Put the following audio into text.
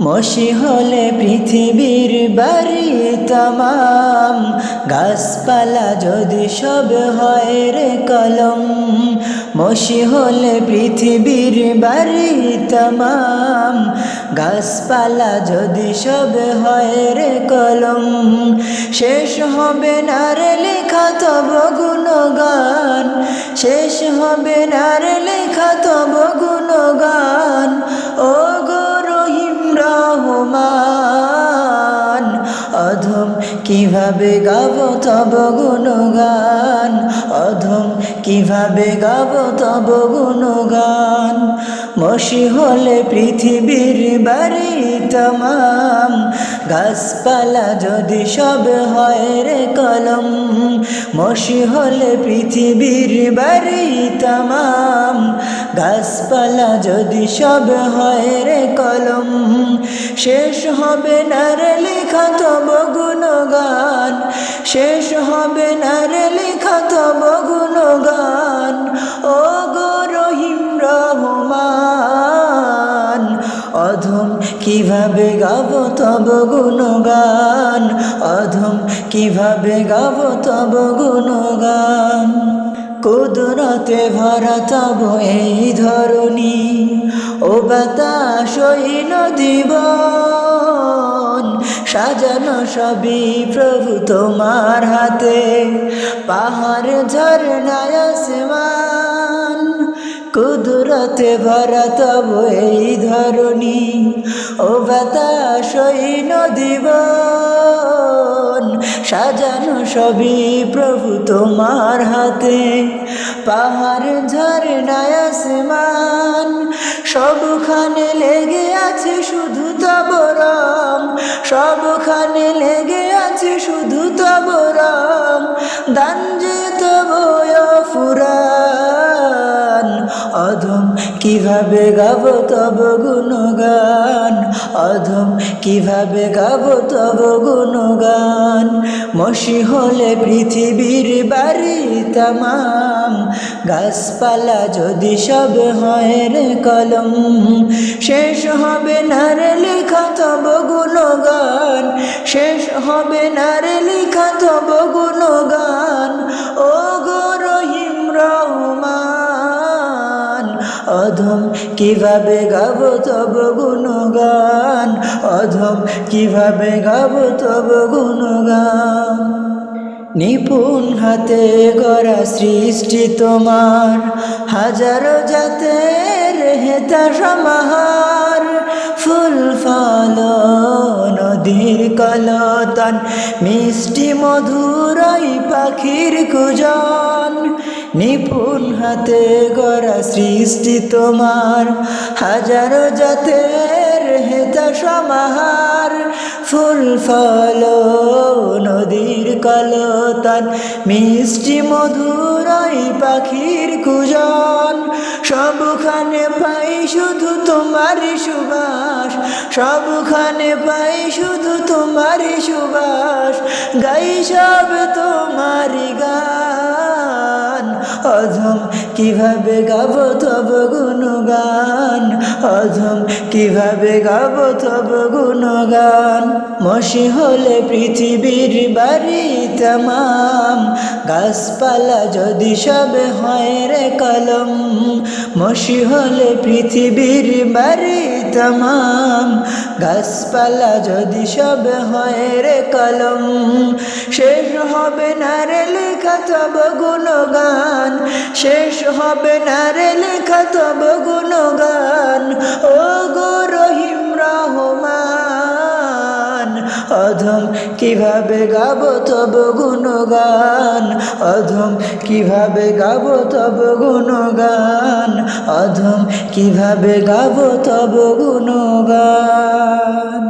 মসি হলে পৃথিবীর বাড়ি তামাম, গাছপালা যদি সব হয় রে কলম। মসি হলে পৃথিবীর বাড়ি তামাম, গাছপালা যদি সব হয় রে কলম। শেষ হবে না রে লেখা তব গুণগান, শেষ হবে না রে লেখা তব গুণগান। ও রহমান, অধম কিভাবে গাব তব গুণগান, অধম কিভাবে গাব তব গুণগান। মসি হলে পৃথিবীর বাড়ি তামাম, গাছপালা যদি সব হয় রে কলম। মসি হলে পৃথিবীর বাড়ি তামাম, গাছপালা যদি সব হয় রে কলম। শেষ হবে না রে লেখা তব গুণগান, শেষ হবে না রে লেখা তব গুণগান। ও গো রহিম রহমান, অধম কিভাবে গাব তব গুণগান, অধম কিভাবে গাব তব গুণগান। কুদরতে ভরা তব এই ধরণী, ও বাতাস ওই নদী বন, সাজানো সবই প্রভু তোমার হাতে, পাহাড় ঝরনা আসমান। কুদরতে ভরা তব এই ধরণী, ও বাতাস ওই নদী বন, সাজানো সবই প্রভু তোমার হাতে, পাহাড় ঝরনা আসমান। সবখানে লেগে আছে শুধু তব রং, সবখানে লেগে আছে শুধু তব রং। দান যে তব ফুরান, অধম কিভাবে গাব তব গুণগান, অধম কিভাবে গাব তব গুণগান। মসি হলে পৃথিবীর বাড়ি তামাম, গাছপালা যদি সব হয় রে কলম। শেষ হবে না রে লেখা তব গুণগান, শেষ হবে না রে লেখা তব গুণগান। ও গো রহিম রহমান, অধম কিভাবে গাব তব গুণগান, অধম কিভাবে গাব তব গুণগান। নিপুণ হাতে গড়া সৃষ্টি তোমার, হাজারো জাতের হেতা সমাহার। ফুল ফল নদীর কলতান, মিষ্টি মধুর ওই পাখির কুজন। নিপুণ হাতে গড়া সৃষ্টি তোমার, হাজারো জাতের হেতা সমাহার। ফুল ফল নদীর কলতান, মিষ্টি মধুর ওই পাখির কুজন। সবখানে পাই শুধু তোমারই সুবাস, সবখানে পাই শুধু তোমারই সুবাস। গাই সব তোমারই গান, অধম কিভাবে গাব তব গুণগান, অধম কিভাবে গাব তব গুণগান। মসি হলে পৃথিবীর বাড়ি তামাম, গাছপালা যদি সব হয় রে কলম। মসি হলে পৃথিবীর বাড়ি তামাম, গাছপালা যদি সব হয় রে কলম। শেষ হবে না রে লেখা তব গুণগান, শেষ হবে না রে লেখা তব গুণগান। ও গো রহিম রহমান, অধম কিভাবে গাব তব গুণগান, অধম কিভাবে গাব তব গুণগান, অধম কিভাবে গাব তব গুণগান।